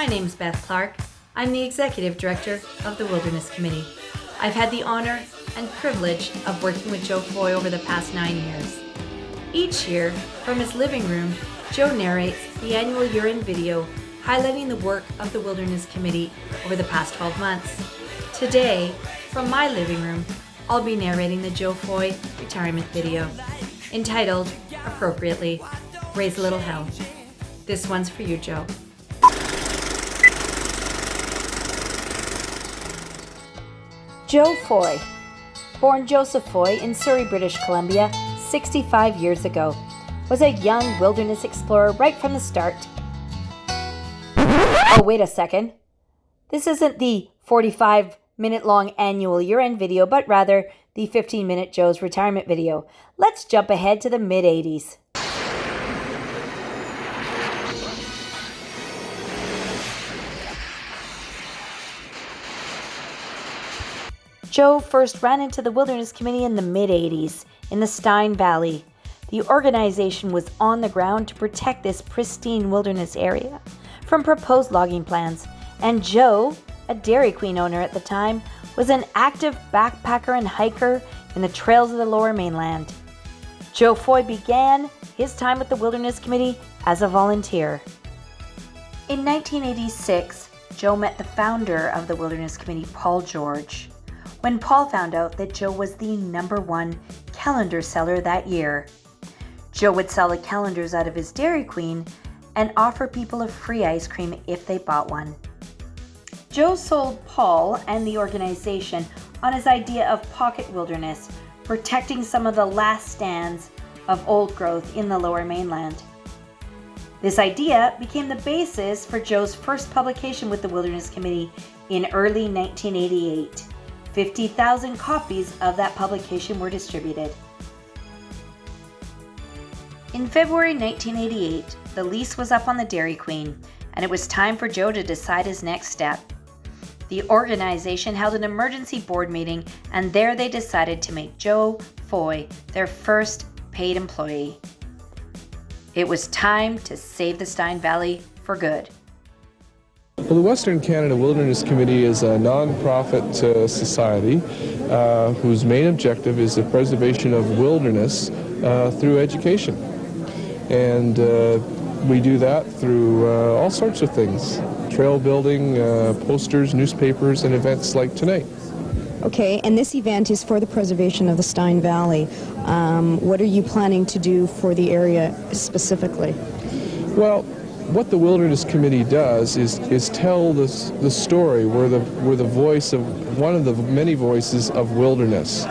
My name's Beth Clark. I'm the Executive Director of the Wilderness Committee. I've had the honor and privilege of working with Joe Foy over the past 9 years. Each year, from his living room, Joe narrates the annual year-end video highlighting the work of the Wilderness Committee over the past 12 months. Today, from my living room, I'll be narrating the Joe Foy retirement video, entitled, appropriately, Raise a Little Hell. This one's for you, Joe. Joe Foy, born Joseph Foy in Surrey, British Columbia, 65 years ago, was a young wilderness explorer right from the start. Oh, wait a second. This isn't the 45-minute-long annual year-end video, but rather the 15-minute Joe's retirement video. Let's jump ahead to the mid-'80s. Joe first ran into the Wilderness Committee in the mid-'80s in the Stein Valley. The organization was on the ground to protect this pristine wilderness area from proposed logging plans, and Joe, a Dairy Queen owner at the time, was an active backpacker and hiker in the trails of the Lower Mainland. Joe Foy began his time with the Wilderness Committee as a volunteer. In 1986, Joe met the founder of the Wilderness Committee, Paul George. When Paul found out that Joe was the #1 calendar seller that year. Joe would sell the calendars out of his Dairy Queen and offer people a free ice cream if they bought one. Joe sold Paul and the organization on his idea of pocket wilderness, protecting some of the last stands of old growth in the Lower Mainland. This idea became the basis for Joe's first publication with the Wilderness Committee in early 1988. 50,000 copies of that publication were distributed. In February 1988, the lease was up on the Dairy Queen, and it was time for Joe to decide his next step. The organization held an emergency board meeting, and there they decided to make Joe Foy their first paid employee. It was time to save the Stein Valley for good. Well, the Western Canada Wilderness Committee is a non-profit society whose main objective is the preservation of wilderness through education. And we do that through all sorts of things: trail building, posters, newspapers, and events like tonight. Okay, and this event is for the preservation of the Stein Valley. What are you planning to do for the area specifically? Well, what the Wilderness Committee does is tell the story. We're the voice of one of the many voices of wilderness.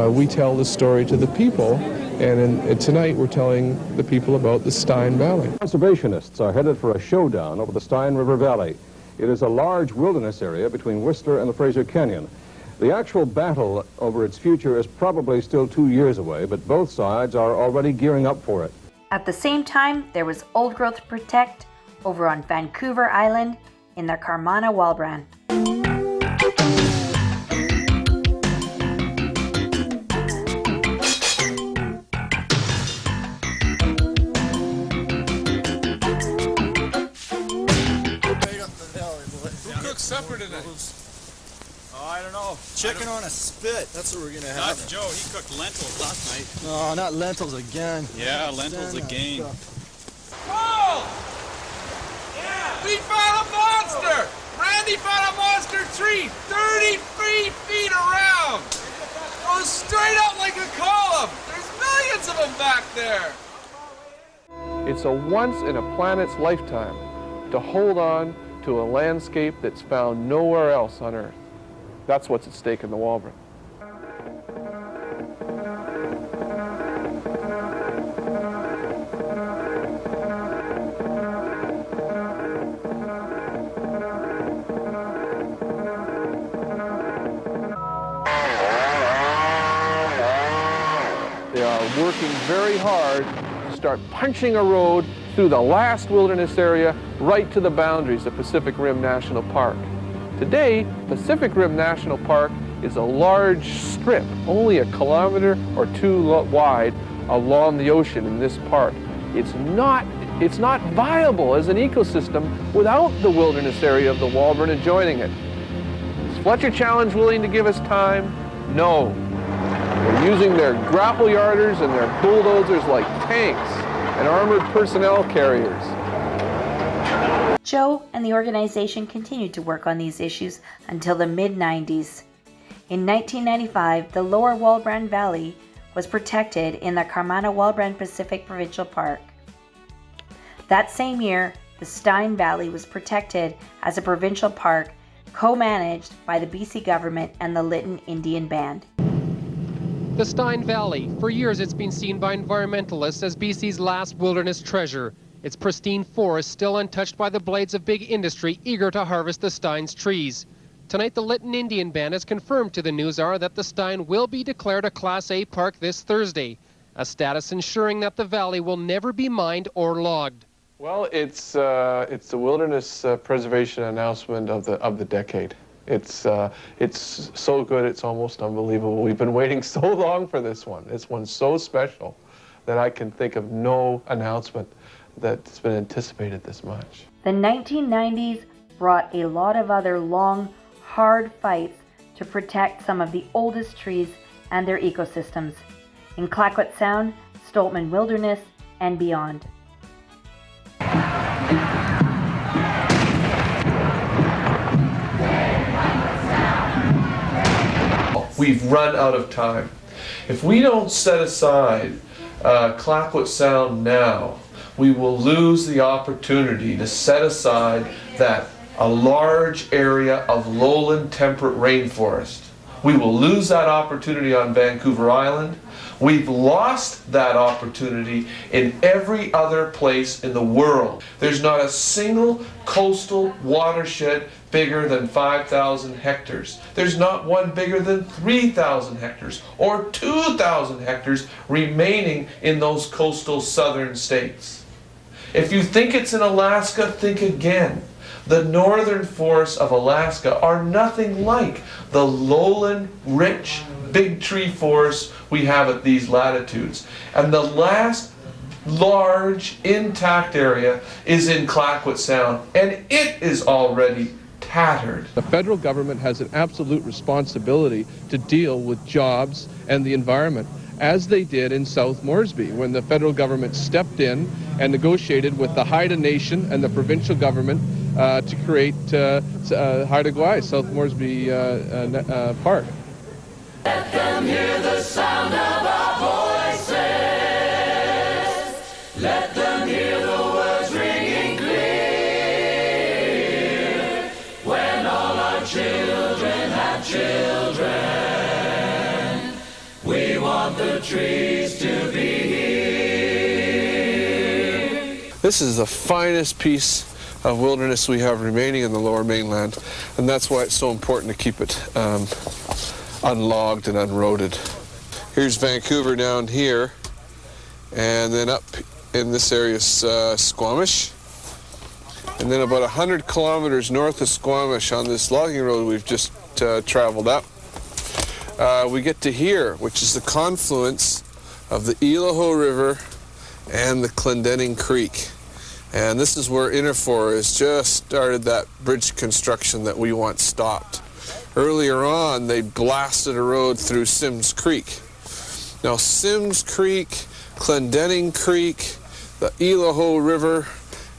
We tell the story to the people, and tonight we're telling the people about the Stein Valley. Conservationists are headed for a showdown over the Stein River Valley. It is a large wilderness area between Whistler and the Fraser Canyon. The actual battle over its future is probably still 2 years away, but both sides are already gearing up for it. At the same time, there was old growth to protect over on Vancouver Island in the Carmana Walbran. Who cooks supper tonight? Oh, I don't know. Chicken on a spit. That's what we're going to have. Not Joe. He cooked lentils last night. No, not lentils again. Yeah, lentils again. Oh! Yeah! We found a monster! Randy found a monster tree 33 feet around! Goes straight up like a column! There's millions of them back there! It's a once in a planet's lifetime to hold on to a landscape that's found nowhere else on Earth. That's what's at stake in the Walbran. They are working very hard to start punching a road through the last wilderness area right to the boundaries of Pacific Rim National Park. Today, Pacific Rim National Park is a large strip, only 1 kilometer or 2 wide, along the ocean in this park. It's not It's not viable as an ecosystem without the wilderness area of the Walburn adjoining it. Is Fletcher Challenge willing to give us time? No. They're using their grapple yarders and their bulldozers like tanks and armored personnel carriers. Joe and the organization continued to work on these issues until the mid-90s. In 1995, the Lower Walbrand Valley was protected in the Carmana-Walbrand Pacific Provincial Park. That same year, the Stein Valley was protected as a provincial park co-managed by the BC government and the Lytton Indian Band. The Stein Valley. For years it's been seen by environmentalists as BC's last wilderness treasure. Its pristine forest still untouched by the blades of big industry eager to harvest the Stein's trees. Tonight the Lytton Indian Band has confirmed to the NewsHour that the Stein will be declared a Class A park this Thursday, a status ensuring that the valley will never be mined or logged. Well, it's the wilderness preservation announcement of the decade. It's so good, it's almost unbelievable. We've been waiting so long for this one. This one's so special that I can think of no announcement that's been anticipated this much. The 1990s brought a lot of other long, hard fights to protect some of the oldest trees and their ecosystems in Clayoquot Sound, Stoltman Wilderness, and beyond. We've run out of time. If we don't set aside Clayoquot Sound now, we will lose the opportunity to set aside that a large area of lowland temperate rainforest. We will lose that opportunity on Vancouver Island. We've lost that opportunity in every other place in the world. There's not a single coastal watershed bigger than 5,000 hectares. There's not one bigger than 3,000 hectares or 2,000 hectares remaining in those coastal southern states. If you think it's in Alaska, think again. The northern forests of Alaska are nothing like the lowland, rich, big tree forests we have at these latitudes. And the last large, intact area is in Clayoquot Sound, and it is already tattered. The federal government has an absolute responsibility to deal with jobs and the environment, as they did in South Moresby, when the federal government stepped in and negotiated with the Haida Nation and the provincial government to create Haida Gwaii, South Moresby Park. Let them hear the sound of our voices. Let them hear the words ringing clear. When all our children have children, we want the trees to be here. This is the finest piece of wilderness we have remaining in the Lower Mainland, and that's why it's so important to keep it unlogged and unroaded. Here's Vancouver down here, and then up in this area is Squamish, and then about 100 kilometers north of Squamish on this logging road we've just traveled up, we get to here, which is the confluence of the Elaho River and the Clendenning Creek. And this is where Interfor has just started that bridge construction that we want stopped. Earlier on, they blasted a road through Sims Creek. Now, Sims Creek, Clendenning Creek, the Elaho River,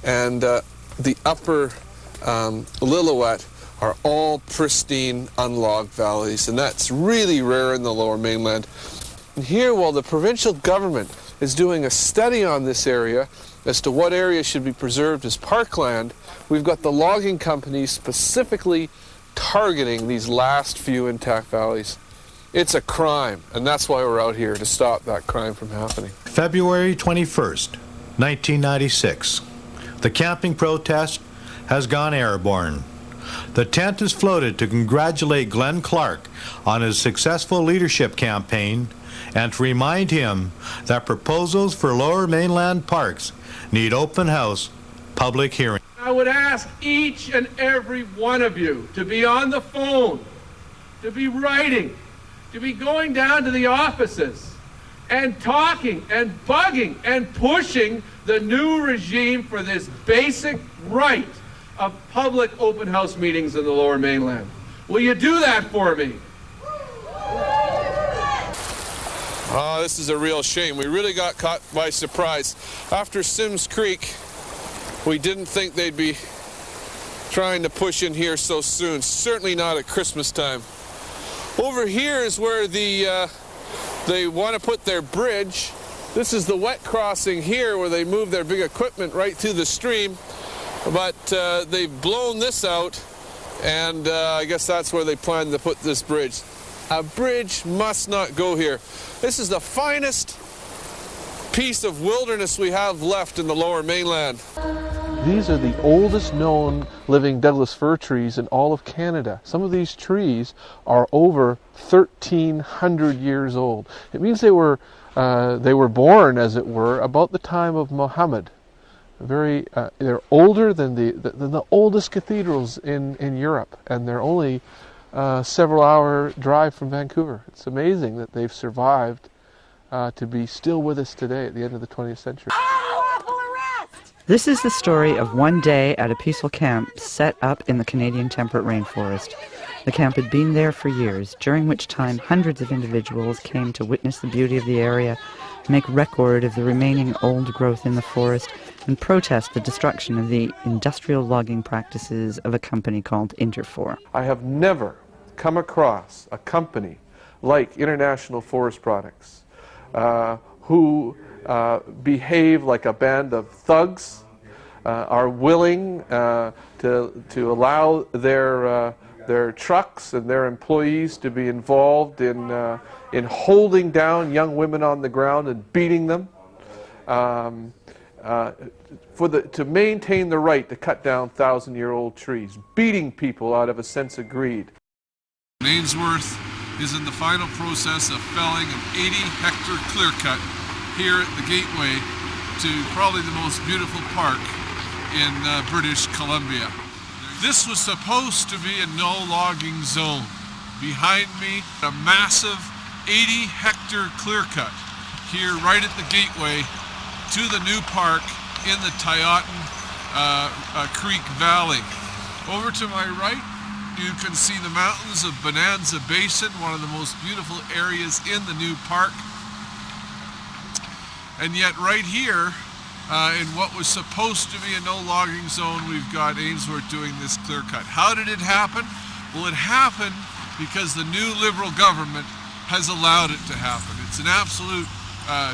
and the upper Lillooet are all pristine, unlogged valleys, and that's really rare in the Lower Mainland. And here, while the provincial government is doing a study on this area as to what areas should be preserved as parkland, we've got the logging companies specifically targeting these last few intact valleys. It's a crime, and that's why we're out here, to stop that crime from happening. February 21st, 1996. The camping protest has gone airborne. The tent is floated to congratulate Glenn Clark on his successful leadership campaign and to remind him that proposals for Lower Mainland parks need open house public hearing. I would ask each and every one of you to be on the phone, to be writing, to be going down to the offices, and talking and bugging and pushing the new regime for this basic right of public open house meetings in the Lower Mainland. Will you do that for me? Oh, this is a real shame. We really got caught by surprise. After Sims Creek, we didn't think they'd be trying to push in here so soon. Certainly not at Christmas time. Over here is where they want to put their bridge. This is the wet crossing here where they move their big equipment right through the stream. But they've blown this out, and I guess that's where they plan to put this bridge. A bridge must not go here. This is the finest piece of wilderness we have left in the Lower Mainland. These are the oldest known living Douglas fir trees in all of Canada. Some of these trees are over 1,300 years old. It means they were born, as it were, about the time of Muhammad. They're older than the oldest cathedrals in Europe, and they're only several hour drive from Vancouver. It's amazing that they've survived to be still with us today at the end of the 20th century. This is the story of one day at a peaceful camp set up in the Canadian temperate rainforest. The camp had been there for years, during which time hundreds of individuals came to witness the beauty of the area, make record of the remaining old growth in the forest, and protest the destruction of the industrial logging practices of a company called Interfor. I have never come across a company like International Forest Products who behave like a band of thugs, are willing to allow their trucks and their employees to be involved in holding down young women on the ground and beating them, to maintain the right to cut down 1,000-year-old trees, beating people out of a sense of greed. Ainsworth is in the final process of felling an 80-hectare clear-cut here at the gateway to probably the most beautiful park in British Columbia. This was supposed to be a no-logging zone. Behind me, a massive 80-hectare clear-cut here right at the gateway to the new park in the Tyotin Creek Valley. Over to my right, you can see the mountains of Bonanza Basin, one of the most beautiful areas in the new park. And yet right here, in what was supposed to be a no-logging zone, we've got Ainsworth doing this clear cut. How did it happen? Well, it happened because the new Liberal government has allowed it to happen. It's an absolute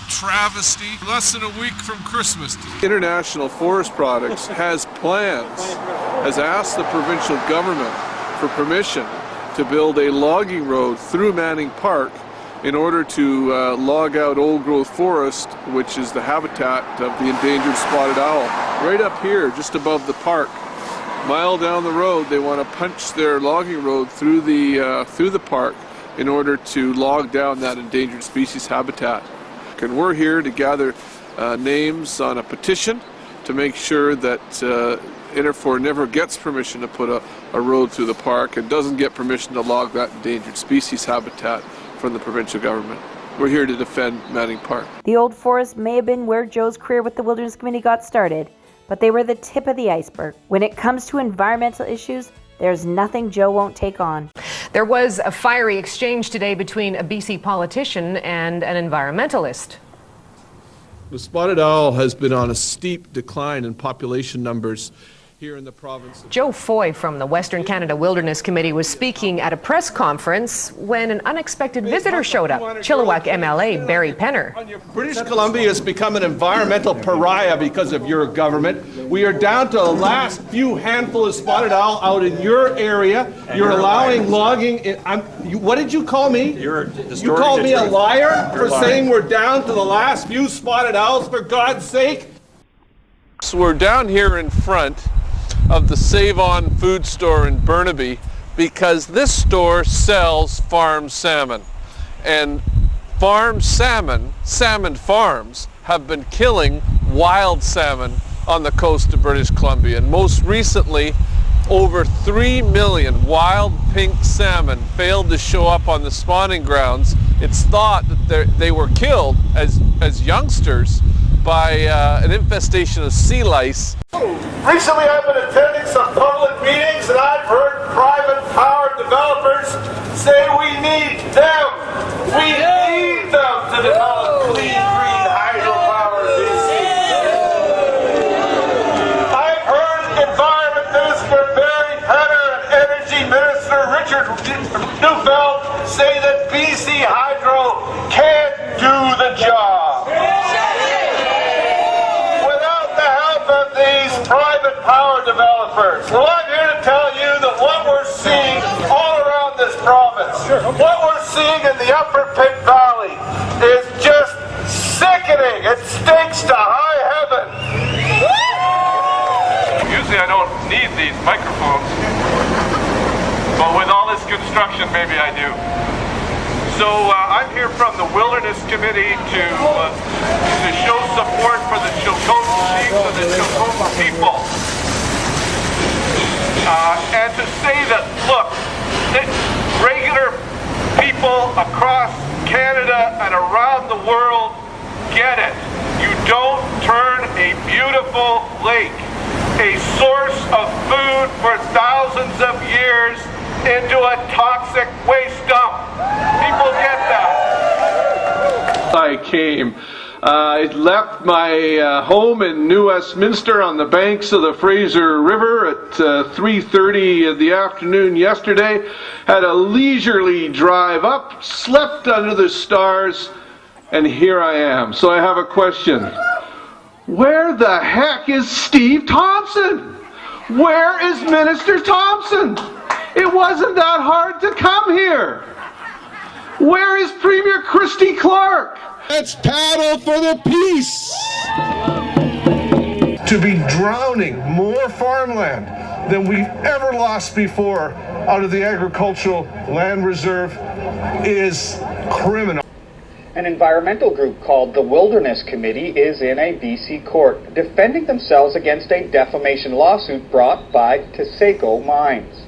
travesty. Less than a week from Christmas. International Forest Products has plans, has asked the provincial government for permission to build a logging road through Manning Park in order to log out old-growth forest, which is the habitat of the endangered spotted owl. Right up here, just above the park, a mile down the road, they want to punch their logging road through the park in order to log down that endangered species habitat. And we're here to gather names on a petition to make sure that Interfor never gets permission to put a road through the park and doesn't get permission to log that endangered species habitat from the provincial government. We're here to defend Manning Park. The old forest may have been where Joe's career with the Wilderness Committee got started, but they were the tip of the iceberg. When it comes to environmental issues, there's nothing Joe won't take on. There was a fiery exchange today between a BC politician and an environmentalist. The spotted owl has been on a steep decline in population numbers here in the province. Joe Foy from the Western Canada Wilderness Committee was speaking at a press conference when an unexpected visitor showed up, Chilliwack MLA Barry Penner. British Columbia has become an environmental pariah because of your government. We are down to the last few handful of spotted owl out in your area. You're allowing logging. What did you call me? You called me a liar for saying we're down to the last few spotted owls, for God's sake? So we're down here in front of the Save On food store in Burnaby because this store sells farm salmon. And farm salmon farms, have been killing wild salmon on the coast of British Columbia. And most recently, over 3 million wild pink salmon failed to show up on the spawning grounds It's thought that they were killed as youngsters by an infestation of sea lice. Recently I've been attending some public meetings and I've heard private power developers say we need them. We need them to develop clean, green hydropower. I've heard Environment Minister Barry Penner and Energy Minister Richard Neufeld say that BC Hydro can't do the job. Private power developers. Well, I'm here to tell you that what we're seeing all around this province, what we're seeing in the Upper Pit Valley is just sickening. It stinks to high heaven. Usually I don't need these microphones, but with all this construction, maybe I do. So I'm here from the Wilderness Committee to show support for the Chilcotin Chiefs and the Chilcotin people. And to say that, look, that regular people across Canada and around the world get it. You don't turn a beautiful lake, a source of food for thousands of years, into a toxic waste dump. People get that. I came. I left my home in New Westminster on the banks of the Fraser River at 3:30 in the afternoon yesterday. Had a leisurely drive up, slept under the stars, and here I am. So I have a question. Where the heck is Steve Thompson? Where is Minister Thompson? It wasn't that hard to come here. Where is Premier Christy Clark? Let's paddle for the peace. To be drowning more farmland than we've ever lost before out of the agricultural land reserve is criminal. An environmental group called the Wilderness Committee is in a BC court defending themselves against a defamation lawsuit brought by Taseko Mines.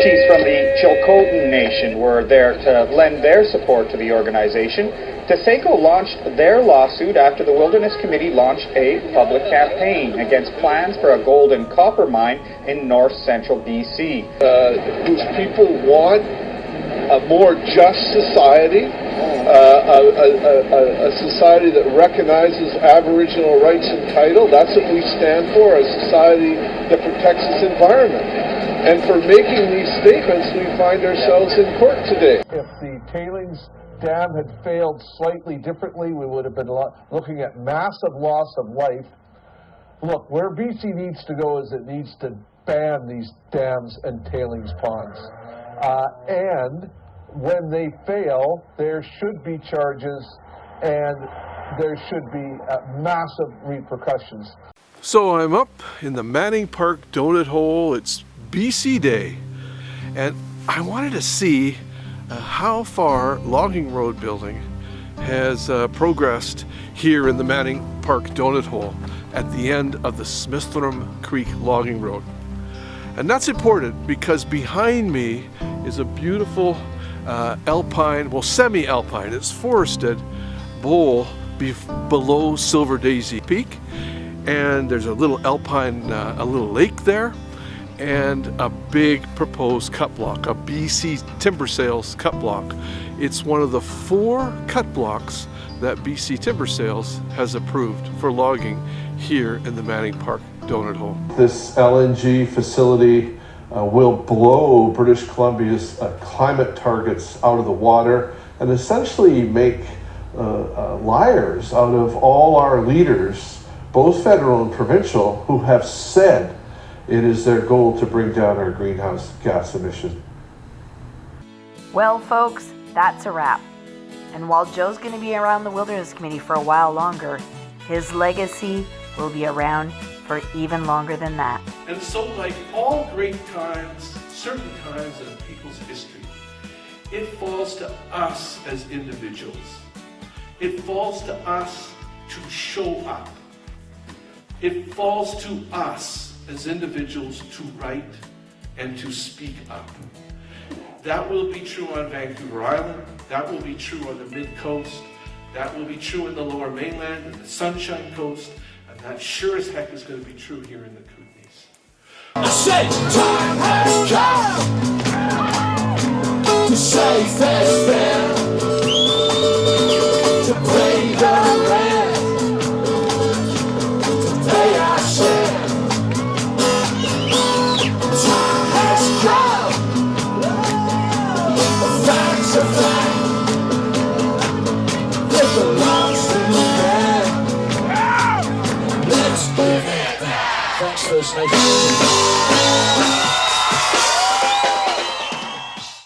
Chiefs from the Chilcotin Nation were there to lend their support to the organization. Taseko launched their lawsuit after the Wilderness Committee launched a public campaign against plans for a gold and copper mine in north-central BC. Whose people want a more just society, a society that recognizes Aboriginal rights and title. That's what we stand for, a society that protects its environment. And for making these statements, we find ourselves in court today. If the tailings dam had failed slightly differently, we would have been looking at massive loss of life. Look, where BC needs to go is it needs to ban these dams and tailings ponds. And when they fail, there should be charges and there should be massive repercussions. So I'm up in the Manning Park donut hole. It's BC Day, and I wanted to see how far logging road building has progressed here in the Manning Park donut hole at the end of the Smithram Creek logging road. And that's important because behind me is a beautiful alpine, well, semi-alpine, it's forested bowl below Silver Daisy Peak, and there's a little alpine, a little lake there, and a big proposed cut block, a BC Timber Sales cut block. It's one of the 4 cut blocks that BC Timber Sales has approved for logging here in the Manning Park donut hole. This LNG facility will blow British Columbia's climate targets out of the water and essentially make liars out of all our leaders, both federal and provincial, who have said it is their goal to bring down our greenhouse gas emissions. Well, folks, that's a wrap. And while Joe's going to be around the Wilderness Committee for a while longer, his legacy will be around for even longer than that. And so, like all great times, certain times in people's history, it falls to us as individuals. It falls to us to show up. It falls to us as individuals to write, and to speak up. That will be true on Vancouver Island, that will be true on the Mid-Coast, that will be true in the Lower Mainland and the Sunshine Coast, and that sure as heck is going to be true here in the Kootenays. I say time has come to say fair, to pay the rent, to pay our share. Time has come, the facts are fact, it belongs to man. Let's give it back. Thanks, First Nation.